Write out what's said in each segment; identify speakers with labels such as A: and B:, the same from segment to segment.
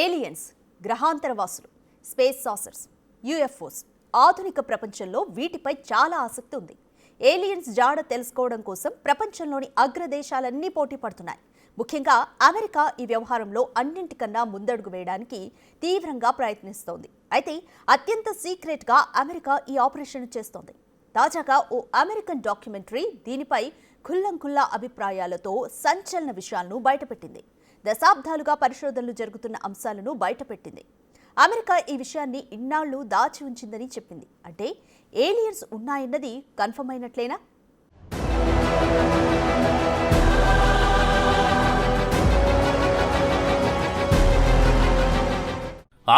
A: Aliens, గ్రహాంతరవాసులు, space saucers, UFOs. ఆధునిక ప్రపంచంలో వీటిపై చాలా ఆసక్తి ఉంది. ఏలియన్స్ జాడ తెలుసుకోవడం కోసం ప్రపంచంలోని అగ్రదేశాలన్నీ పోటీ పడుతున్నాయి. ముఖ్యంగా అమెరికా ఈ వ్యవహారంలో అన్నింటికన్నా ముందడుగు వేయడానికి తీవ్రంగా ప్రయత్నిస్తోంది. అయితే అత్యంత సీక్రెట్గా అమెరికా ఈ ఆపరేషన్ చేస్తోంది. తాజాగా ఓ అమెరికన్ డాక్యుమెంటరీ దీనిపై ఖుల్లంఖుల్లా అభిప్రాయాలతో సంచలన విషయాలను బయటపెట్టింది. దశాబ్దాలుగా పరిశోధనలు జరుగుతున్న అంశాలను బయటపెట్టింది. అమెరికా ఈ విషయాన్ని ఇన్నాళ్లు దాచి ఉంచిందని చెప్పింది. అంటే ఏలియన్స్ ఉన్నాయన్నది కన్ఫర్మ్ అయినట్లేనా?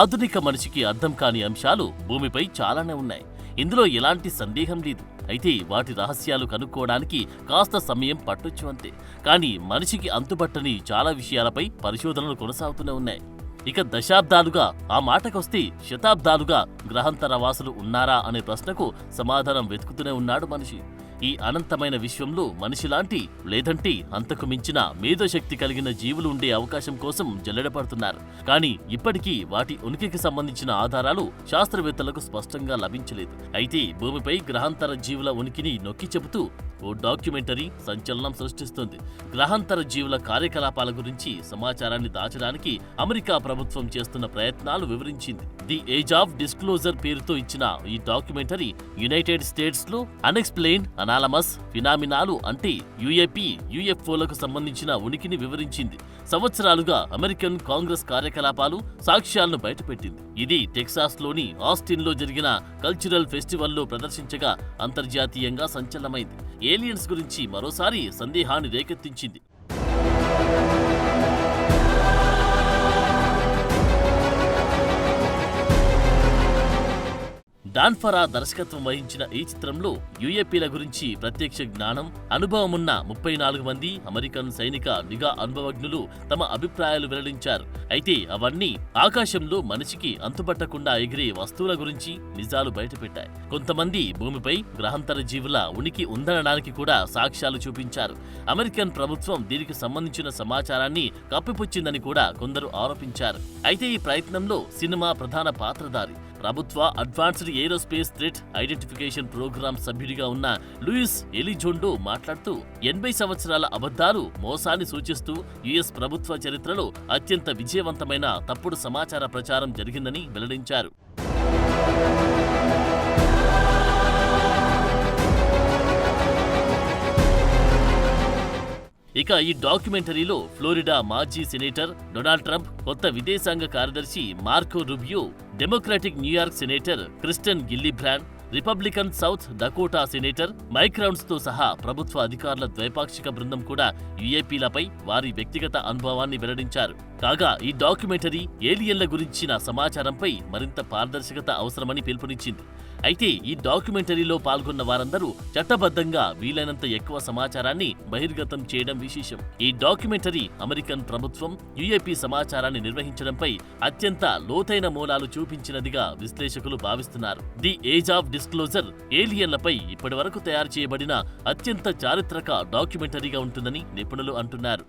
B: ఆధునిక మనిషికి అర్థం కాని అంశాలు భూమిపై చాలానే ఉన్నాయి. ఇందులో ఎలాంటి సందేహం లేదు. అయితే వాటి రహస్యాలు కనుక్కోవడానికి కాస్త సమయం పట్టొచ్చు అంతే. కానీ మనిషికి అంతుబట్టని చాలా విషయాలపై పరిశోధనలు కొనసాగుతూనే ఉన్నాయి. ఇక దశాబ్దాలుగా, ఆ మాటకొస్తే శతాబ్దాలుగా గ్రహాంతరవాసులు ఉన్నారా అనే ప్రశ్నకు సమాధానం వెతుకుతూనే ఉన్నాడు మనిషి. ఈ అనంతమైన విశ్వంలో మనిషిలాంటి లేదంటే అంతకు మించిన మేధోశక్తి కలిగిన జీవులు ఉండే అవకాశం కోసం జల్లెడపడుతున్నారు. కానీ ఇప్పటికీ వాటి ఉనికికి సంబంధించిన ఆధారాలు శాస్త్రవేత్తలకు స్పష్టంగా లభించలేదు. అయితే భూమిపై గ్రహాంతర జీవుల ఉనికిని నొక్కి చెబుతూ ఓ డాక్యుమెంటరీ సంచలనం సృష్టిస్తుంది. గ్రహాంతర జీవుల కార్యకలాపాల గురించి సమాచారాన్ని దాచడానికి అమెరికా ప్రభుత్వం చేస్తున్న ప్రయత్నాలు వివరించింది. ది ఏజ్ ఆఫ్ డిస్క్లోజర్ పేరుతో ఇచ్చిన ఈ డాక్యుమెంటరీ యునైటెడ్ స్టేట్స్ లో అన్ఎక్స్ప్లెయిన్డ్ అనాలమస్ ఫినామినాలు అంటే యుఏపీ, యుఎఫ్ఓలకు సంబంధించిన ఉనికిని వివరించింది. సంవత్సరాలుగా అమెరికన్ కాంగ్రెస్ కార్యకలాపాలు, సాక్ష్యాలను బయటపెట్టింది. ఇది టెక్సాస్లోని ఆస్టిన్లో జరిగిన కల్చరల్ ఫెస్టివల్లో ప్రదర్శించగా అంతర్జాతీయంగా సంచలనమైంది. ఏలియన్స్ గురించి మరోసారి సందేహాన్ని రేకెత్తించింది. డాన్ ఫరా దర్శకత్వం వహించిన ఈ చిత్రంలో యుఏపీల గురించి ప్రత్యక్ష జ్ఞానం, అనుభవమున్న 34 మంది అమెరికన్ సైనిక నిఘా అనుభవజ్ఞులు తమ అభిప్రాయాలు వెల్లడించారు. అయితే అవన్నీ ఆకాశంలో మనిషికి అంతుపట్టకుండా ఎగిరే వస్తువుల గురించి నిజాలు బయటపెట్టాయి. కొంతమంది భూమిపై గ్రహాంతర జీవుల ఉనికి ఉందనడానికి కూడా సాక్ష్యాలు చూపించారు. అమెరికన్ ప్రభుత్వం దీనికి సంబంధించిన సమాచారాన్ని కప్పిపుచ్చిందని కూడా కొందరు ఆరోపించారు. అయితే ఈ ప్రయత్నంలో సినిమా ప్రధాన పాత్రధారి, ప్రభుత్వ advanced aerospace threat identification program సభ్యుడిగా ఉన్న లూయిస్ ఎలిజోండో మాట్లాడుతూ 80 సంవత్సరాల అబద్ధాలు, మోసాన్ని సూచిస్తూ యుఎస్ ప్రభుత్వ చరిత్రలో అత్యంత విజయవంతమైన తప్పుడు సమాచార ప్రచారం జరిగిందని వెల్లడించారు. ఇక ఈ డాక్యుమెంటరీలో ఫ్లోరిడా మాజీ సెనేటర్ డొనాల్డ్ ట్రంప్, కొత్త విదేశాంగ కార్యదర్శి Marco Rubio, Democratic New York senator Kirsten Gillibrand, Republican South Dakota senator Mike Rounds తో సహా ప్రభుత్వ అధికారుల ద్వైపాక్షిక బృందం కూడా యుఏపీలపై వారి వ్యక్తిగత అనుభవాన్ని వెల్లడించారు. కాగా ఈ డాక్యుమెంటరీ ఏలియన్ల గురించిన సమాచారంపై మరింత పారదర్శకత అవసరమని పిలుపునిచ్చింది. అయితే ఈ డాక్యుమెంటరీలో పాల్గొన్న వారందరూ చట్టబద్ధంగా వీలైనంత ఎక్కువ సమాచారాన్ని బహిర్గతం చేయడం విశేషం. ఈ డాక్యుమెంటరీ అమెరికన్ ప్రభుత్వం యుఏపీ సమాచారాన్ని నిర్వహించడంపై అత్యంత లోతైన మూలాలు చూపించినదిగా విశ్లేషకులు భావిస్తున్నారు. ది ఏజ్ ఆఫ్ డిస్క్లోజర్ ఏలియన్లపై ఇప్పటివరకు తయారు చేయబడిన అత్యంత చారిత్రక డాక్యుమెంటరీగా ఉంటుందని నిపుణులు అంటున్నారు.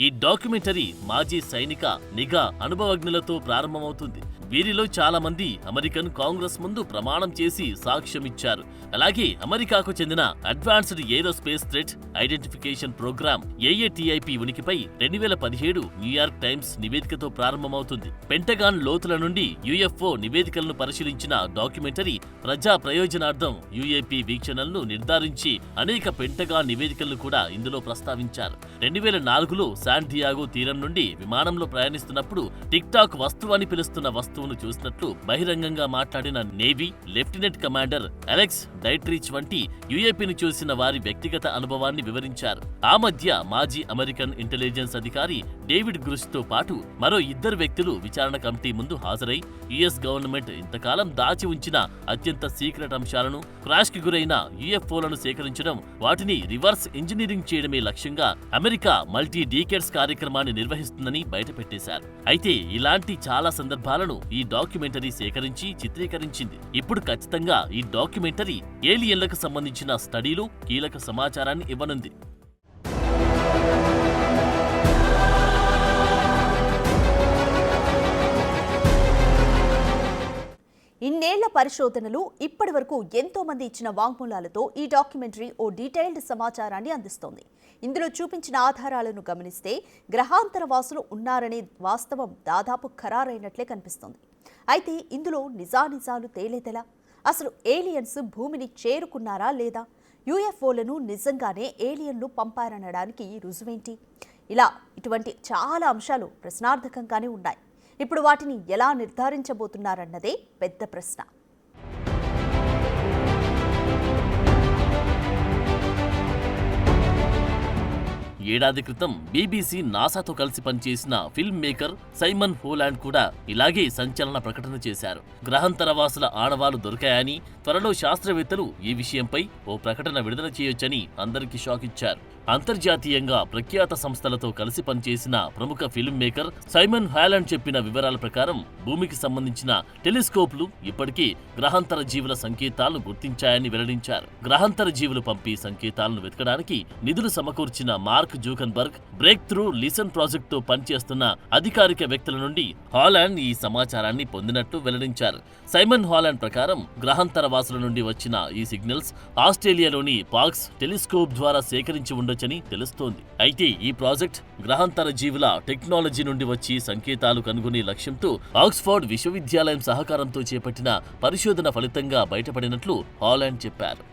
B: ఈ డాక్యుమెంటరీ మాజీ సైనిక నిఘా అనుభవజ్ఞులతో ప్రారంభమవుతుంది. వీరిలో చాలా మంది అమెరికన్ కాంగ్రెస్ ముందు ప్రమాణం చేసి సాక్ష్యమిచ్చారు. అలాగే అమెరికాకు చెందిన advanced aerospace threat identification program AATIP ఉనికిపై 2017 న్యూయార్క్ టైమ్స్ నివేదికతో ప్రారంభమవుతుంది. పెంటగాన్ లోతుల నుండి యుఎఫ్ఓ నివేదికలను పరిశీలించిన డాక్యుమెంటరీ ప్రజా ప్రయోజనార్థం యుఏపీ వీక్షణలను నిర్ధారించి అనేక పెంటగాన్ నివేదికలను కూడా ఇందులో ప్రస్తావించారు. 2004లో శాన్ డియాగో తీరం నుండి విమానంలో ప్రయాణిస్తున్నప్పుడు టిక్ టాక్ వస్తువు అని పిలుస్తున్న వస్తువును చూసినట్లు బహిరంగంగా మాట్లాడిన నేవీ లెఫ్టినెంట్ కమాండర్ అలెక్స్ డైట్రిచ్ వంటి యుఏపీని చూసిన వారి వ్యక్తిగత అనుభవాన్ని వివరించారు. ఆ మధ్య మాజీ అమెరికన్ ఇంటెలిజెన్స్ అధికారి డేవిడ్ గ్రూస్ తో పాటు మరో 2 వ్యక్తులు విచారణ కమిటీ ముందు హాజరై యుఎస్ గవర్నమెంట్ ఇంతకాలం దాచి ఉంచిన అత్యంత సీక్రెట్ అంశాలను, క్రాష్ కి గురైన యుఎఫ్ఓలను సేకరించడం, వాటిని రివర్స్ ఇంజనీరింగ్ చేయడమే లక్ష్యంగా అమెరికా మల్టీ డీకేడ్స్ కార్యక్రమాన్ని నిర్వహిస్తుందని బయటపెట్టేశారు. అయితే ఇలాంటి చాలా సందర్భాలను ఈ డాక్యుమెంటరీ సేకరించి చిత్రీకరించింది. ఇప్పుడు ఖచ్చితంగా ఈ డాక్యుమెంటరీ ఏలియన్లకు సంబంధించిన స్టడీలు, కీలక సమాచారాన్ని ఇవ్వనుంది.
A: ఇన్నేళ్ల పరిశోధనలు ఇప్పటివరకు ఎంతో మంది ఇచ్చిన వాంగ్మూలాలతో ఈ డాక్యుమెంటరీ ఓ డీటెయిల్డ్ సమాచారాన్ని అందిస్తోంది. ఇందులో చూపించిన ఆధారాలను గమనిస్తే గ్రహాంతర వాసులు ఉన్నారనే వాస్తవం దాదాపు ఖరారైనట్లే కనిపిస్తోంది. అయితే ఇందులో నిజానిజాలు తేలేదెలా? అసలు ఏలియన్స్ భూమిని చేరుకున్నారా లేదా? యూఎఫ్ఓలను నిజంగానే ఏలియన్లు పంపారనడానికి రుజువేంటి? ఇలా ఇటువంటి చాలా అంశాలు ప్రశ్నార్థకంగానే ఉన్నాయి. ఇప్పుడు వాటిని ఎలా నిర్ధారించబోతున్నారన్నదే పెద్ద ప్రశ్న.
B: ఏడాది క్రితం బీబీసీ, నాసాతో కలిసి పనిచేసిన ఫిల్మ్ మేకర్ సైమన్ హోలాండ్ కూడా ఇలాగే సంచలన ప్రకటన చేశారు. గ్రహాంతరవాసుల ఆనవాలు దొరికాయని, త్వరలో శాస్త్రవేత్తలు ఈ విషయంపై ఓ ప్రకటన విడుదల చేయొచ్చని అందరికీ షాక్ ఇచ్చారు. అంతర్జాతీయంగా ప్రఖ్యాత సంస్థలతో కలిసి పనిచేసిన ప్రముఖ ఫిల్మ్ మేకర్ సైమన్ హాలాండ్ చెప్పిన వివరాల ప్రకారం భూమికి సంబంధించిన టెలిస్కోప్లు ఇప్పటికీ గ్రహాంతర జీవుల సంకేతాలను గుర్తించాయని వెల్లడించారు. గ్రహాంతర జీవులు పంపి సంకేతాలను వెతకడానికి నిధులు సమకూర్చిన మార్క్ జూకన్బర్గ్ బ్రేక్ త్రూ లిసన్ ప్రాజెక్టుతో పనిచేస్తున్న అధికారిక వ్యక్తుల నుండి హాలాండ్ ఈ సమాచారాన్ని పొందినట్లు వెల్లడించారు. సైమన్ హాలాండ్ ప్రకారం గ్రహాంతర వాసుల నుండి వచ్చిన ఈ సిగ్నల్స్ ఆస్ట్రేలియాలోని పాక్స్ టెలిస్కోప్ ద్వారా సేకరించి ఉండొచ్చని తెలుస్తోంది. అయితే ఈ ప్రాజెక్ట్ గ్రహాంతర జీవుల టెక్నాలజీ నుండి వచ్చి సంకేతాలు కనుగొనే లక్ష్యంతో ఆక్స్ఫర్డ్ విశ్వవిద్యాలయం సహకారంతో చేపట్టిన పరిశోధన ఫలితంగా బయటపడినట్లు హాలాండ్ చెప్పారు.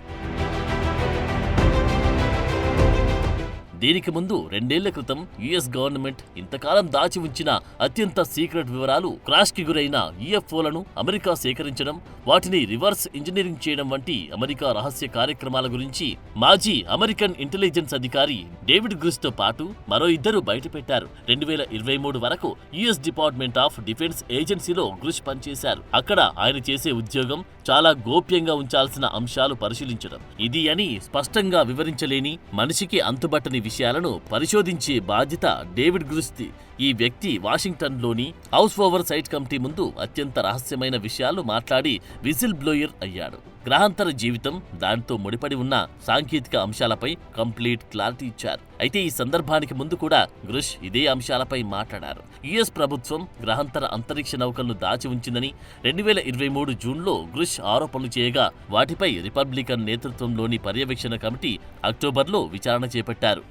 B: దీనికి ముందు 2 ఏళ్ల క్రితం యుఎస్ గవర్నమెంట్ ఇంతకాలం దాచి ఉంచిన అత్యంత సీక్రెట్ వివరాలు, క్రాష్ కి గురైన యూఎఫ్ఓలను అమెరికా సేకరించడం, వాటిని రివర్స్ ఇంజనీరింగ్ చేయడం వంటి అమెరికా రహస్య కార్యక్రమాల గురించి మాజీ అమెరికన్ ఇంటెలిజెన్స్ అధికారి డేవిడ్ గ్రిస్ తో పాటు మరో 2 బయటపెట్టారు. 2023 వరకు యుఎస్ డిపార్ట్మెంట్ ఆఫ్ డిఫెన్స్ ఏజెన్సీలో గ్రిస్ పనిచేశారు. అక్కడ ఆయన చేసే ఉద్యోగం చాలా గోప్యంగా ఉంచాల్సిన అంశాలు పరిశీలించడం. ఇది అని స్పష్టంగా వివరించలేని, మనిషికి అంతుబట్టని విషయాలను పరిశోధించే బాధ్యత డేవిడ్ గ్రిస్ది. ఈ వ్యక్తి వాషింగ్టన్లోని హౌస్ ఓవర్ సైట్ కమిటీ ముందు అత్యంత రహస్యమైన విషయాలు మాట్లాడి విజిల్ బ్లోయర్ అయ్యాడు. గ్రహాంతర జీవితం, దానితో ముడిపడి ఉన్న సాంకేతిక అంశాలపై కంప్లీట్ క్లారిటీ ఇచ్చారు. అయితే ఈ సందర్భానికి ముందు కూడా గ్రిష్ ఇదే అంశాలపై మాట్లాడారు. యుఎస్ ప్రభుత్వం గ్రహాంతర అంతరిక్ష నౌకలను దాచి ఉంచిందని 2023 జూన్లో గ్రిష్ ఆరోపణలు చేయగా, వాటిపై రిపబ్లికన్ నేతృత్వంలోని పర్యవేక్షణ కమిటీ అక్టోబర్లో విచారణ చేపట్టారు.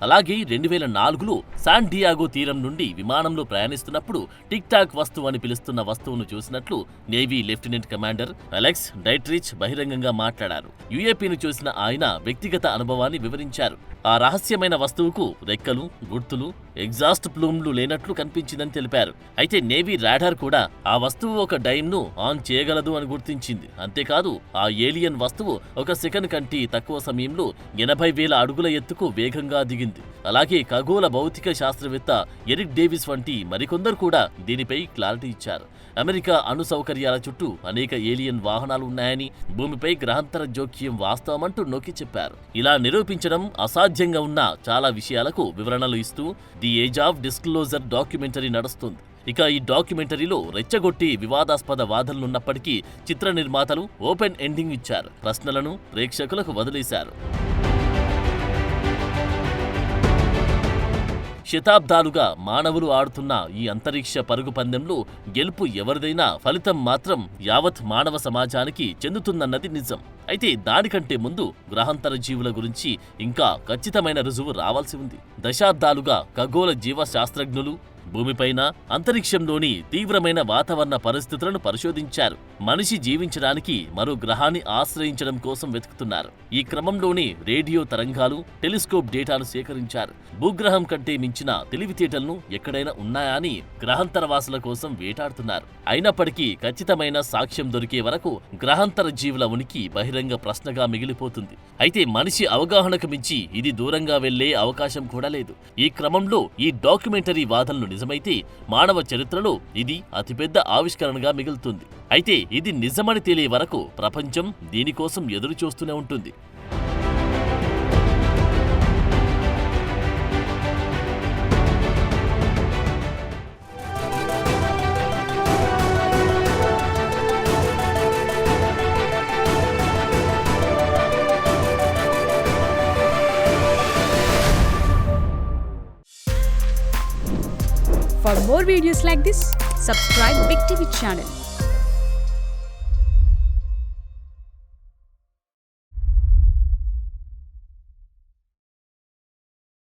B: అలాగే 2004లో శాన్ డియాగో తీరం నుండి విమానంలో ప్రయాణిస్తున్నప్పుడు టిక్ టాక్ వస్తువు అని పిలుస్తున్న వస్తువును చూసినట్లు నేవీ లెఫ్టినెంట్ కమాండర్ అలెక్స్ డైట్రిచ్ బహిరంగంగా మాట్లాడారు. యుఏపీని చూసిన ఆయన వ్యక్తిగత అనుభవాన్ని వివరించారు. ఆ రహస్యమైన వస్తువుకు రెక్కలు, గుర్తులు, ఎగ్జాస్ట్ ప్లూమ్లు లేనట్లు కనిపించిందని తెలిపారు. అయితే నేవీ రాడార్ కూడా ఆ వస్తువు ఒక డైమ్ను ఆన్ చేయగలదు అని గుర్తించింది. అంతేకాదు, ఆ ఏలియన్ వస్తువు 1 సెకండ్ కంటే తక్కువ సమయంలో 80,000 అడుగుల ఎత్తుకు వేగంగా దిగింది. అలాగే ఖగోళ భౌతిక శాస్త్రవేత్త ఎరిక్ డేవిస్ వంటి మరికొందరు కూడా దీనిపై క్లారిటీ ఇచ్చారు. అమెరికా అణు సౌకర్యాల చుట్టూ అనేక ఏలియన్ వాహనాలు ఉన్నాయని, భూమిపై గ్రహాంతర జోక్యం వాస్తవమంటూ నొక్కి చెప్పారు. ఇలా నిరూపించడం అసాధ్యంగా ఉన్న చాలా విషయాలకు వివరణలు ఇస్తూ the age of disclosure documentary నడుస్తుంది. ఇక ఈ డాక్యుమెంటరీలో రెచ్చగొట్టి వివాదాస్పద వాదనలున్నప్పటికీ చిత్ర నిర్మాతలు ఓపెన్ ఎండింగ్ ఇచ్చారు. ప్రశ్నలను ప్రేక్షకులకు వదిలేశారు. శతాబ్దాలుగా మానవులు ఆడుతున్న ఈ అంతరిక్ష పరుగు పందెంలో గెలుపు ఎవరిదైనా ఫలితం మాత్రం యావత్ మానవ సమాజానికి చెందుతుందన్నది నిజం. అయితే దానికంటే ముందు గ్రహాంతర జీవుల గురించి ఇంకా ఖచ్చితమైన రుజువు రావాల్సి ఉంది. దశాబ్దాలుగా ఖగోళ జీవశాస్త్రజ్ఞులు భూమిపైన, అంతరిక్షంలోని తీవ్రమైన వాతావరణ పరిస్థితులను పరిశోధించారు. మనిషి జీవించడానికి మరో గ్రహాన్ని ఆశ్రయించడం కోసం వెతుకుతున్నారు. ఈ క్రమంలోనే రేడియో తరంగాలు, టెలిస్కోప్ డేటాను సేకరించారు. భూగ్రహం కంటే మించిన తెలివితేటలను ఎక్కడైనా ఉన్నాయా అని గ్రహాంతరవాసుల కోసం వేటాడుతున్నారు. అయినప్పటికీ ఖచ్చితమైన సాక్ష్యం దొరికే వరకు గ్రహాంతర జీవుల ఉనికి బహిరంగ ప్రశ్నగా మిగిలిపోతుంది. అయితే మనిషి అవగాహనకు మించి ఇది దూరంగా వెళ్లే అవకాశం కూడా లేదు. ఈ క్రమంలో ఈ డాక్యుమెంటరీ వాదనలు నిజమైతే మానవ చరిత్రలో ఇది అతిపెద్ద ఆవిష్కరణగా మిగులుతుంది. అయితే ఇది నిజమని తెలియ వరకు ప్రపంచం దీనికోసం ఎదురు చూస్తూనే ఉంటుంది.
C: For more videos like this, subscribe Big TV channel.